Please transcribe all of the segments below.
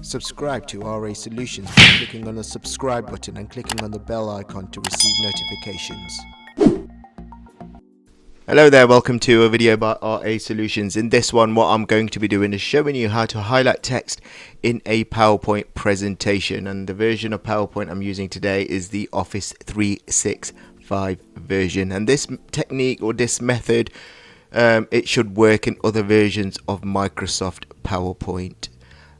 Subscribe to RA Solutions by clicking on the subscribe button and clicking on the bell icon to receive notifications. Hello there, welcome to a video by RA Solutions. In this one, what I'm going to be doing is showing you how to highlight text in a PowerPoint presentation. And the version of PowerPoint I'm using today is the Office 365 version. And this technique or this method, it should work in other versions of Microsoft PowerPoint.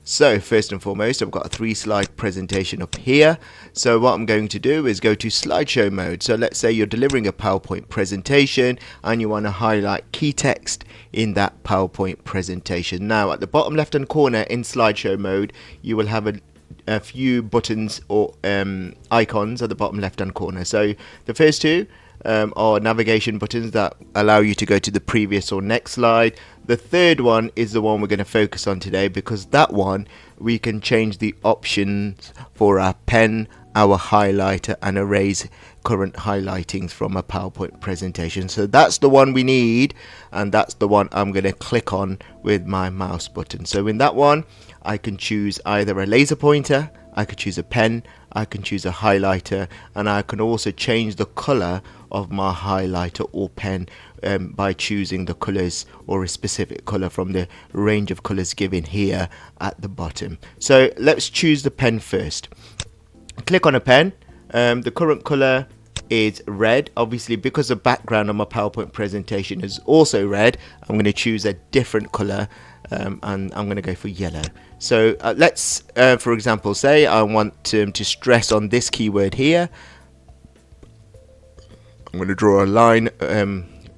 So first and foremost, I've got a 3-slide presentation up here. So what I'm going to do is go to slideshow mode. So let's say you're delivering a PowerPoint presentation and you want to highlight key text in that PowerPoint presentation. Now at the bottom left hand corner in slideshow mode, you will have a few buttons or icons at the bottom left hand corner. So the first two are navigation buttons that allow you to go to the previous or next slide. The third one is the one we're going to focus on today, because that one we can change the options for our pen, our highlighter, and erase current highlightings from a PowerPoint presentation. So that's the one we need, and that's the one I'm going to click on with my mouse button. So in that one, I can choose either a laser pointer, I could choose a pen, I can choose a highlighter, and I can also change the color of my highlighter or pen by choosing the colors or a specific color from the range of colors given here at the bottom. So let's choose the pen first. Click on a pen. The current color is red. Obviously, because the background of my PowerPoint presentation is also red, I'm going to choose a different color, and I'm going to go for yellow. So let's, for example, say I want to stress on this keyword here. I'm going to draw a line,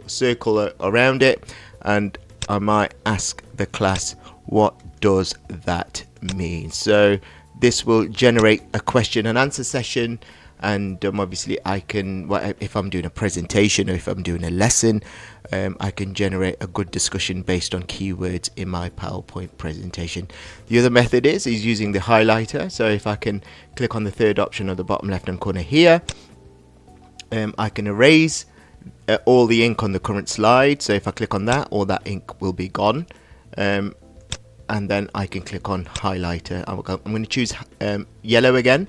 circle around it, and I might ask the class, what does that mean? So this will generate a question and answer session, and obviously I can, if I'm doing a presentation or if I'm doing a lesson, I can generate a good discussion based on keywords in my PowerPoint presentation. The other method is using the highlighter. So if I can click on the third option at the bottom left hand corner here, I can erase all the ink on the current slide. So if I click on that, all that ink will be gone, and then I can click on highlighter. I'm going to choose yellow again.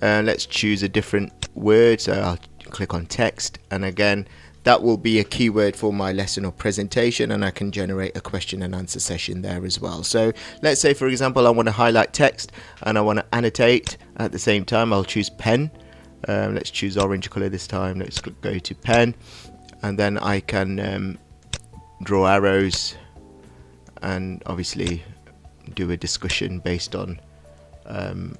Let's choose a different word, so I'll click on text, and again that will be a keyword for my lesson or presentation, and I can generate a question and answer session there as well. So let's say, for example, I want to highlight text and I want to annotate at the same time. I'll choose pen. Let's choose orange color this time. Let's go to pen, and then I can draw arrows and obviously do a discussion based on I'm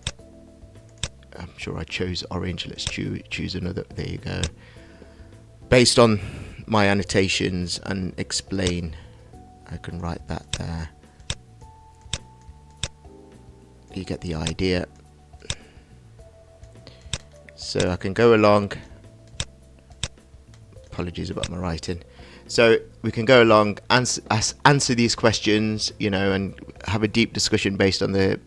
sure I chose orange. Let's choose another. There you go. Based on my annotations and explain, I can write that there. You get the idea. So I can go along. Apologies about my writing. So we can go along, answer these questions, you know, and have a deep discussion based on the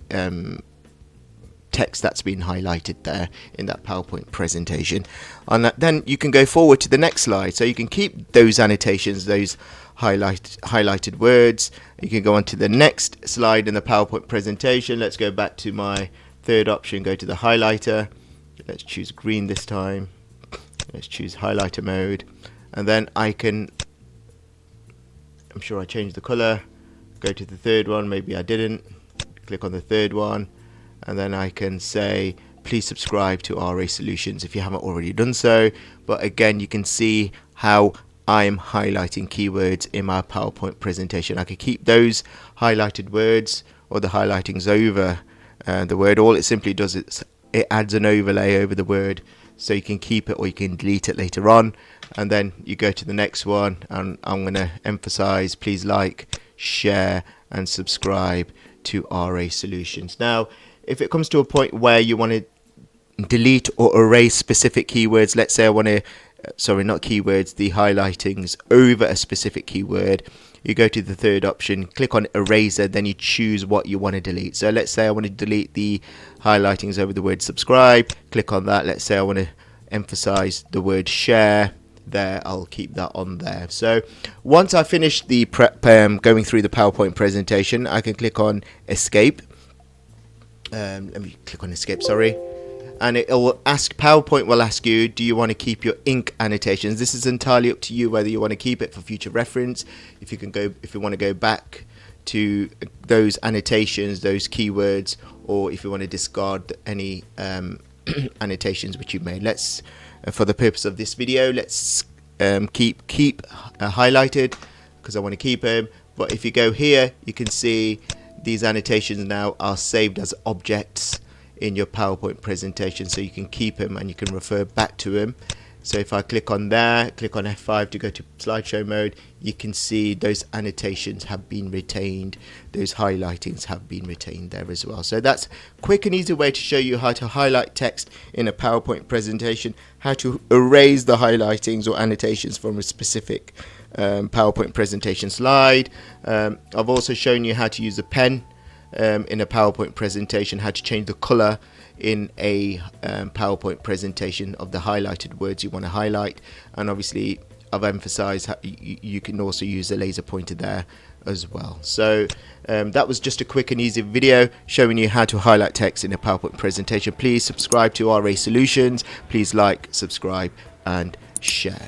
text that's been highlighted there in that PowerPoint presentation. And then you can go forward to the next slide. So you can keep those annotations, those highlighted words. You can go on to the next slide in the PowerPoint presentation. Let's go back to my third option, go to the highlighter. Let's choose green this time. Let's choose highlighter mode, and then I can, I'm sure I changed the color, go to the third one, maybe I didn't, click on the third one, and then I can say please subscribe to RA Solutions if you haven't already done so. But again, you can see how I'm highlighting keywords in my PowerPoint presentation. I could keep those highlighted words or the highlightings over the word. All it simply does is it adds an overlay over the word, so you can keep it or you can delete it later on. And then you go to the next one, and I'm going to emphasize please like, share and subscribe to RA Solutions. Now if it comes to a point where you want to delete or erase specific keywords, let's say I want to not keywords, the highlightings over a specific keyword, you go to the third option, click on eraser, then you choose what you want to delete. So let's say I want to delete the highlightings over the word subscribe, click on that. Let's say I want to emphasize the word share, there I'll keep that on there. So once I finish the going through the PowerPoint presentation, I can click on escape, let me click on escape, sorry. And it will ask, PowerPoint will ask you, do you want to keep your ink annotations? This is entirely up to you whether you want to keep it for future reference. If you want to go back to those annotations, those keywords, or if you want to discard any annotations which you made. Let's, for the purpose of this video, let's keep highlighted because I want to keep them. But if you go here, you can see these annotations now are saved as objects in your PowerPoint presentation, so you can keep them and you can refer back to them. So if I click on there, click on F5 to go to slideshow mode, you can see those annotations have been retained, those highlightings have been retained there as well. So that's a quick and easy way to show you how to highlight text in a PowerPoint presentation, how to erase the highlightings or annotations from a specific PowerPoint presentation slide. I've also shown you how to use a pen in a PowerPoint presentation, how to change the color in a PowerPoint presentation of the highlighted words you want to highlight. And obviously I've emphasized how you can also use the laser pointer there as well. So that was just a quick and easy video showing you how to highlight text in a PowerPoint presentation. Please subscribe to RA Solutions. Please like, subscribe and share.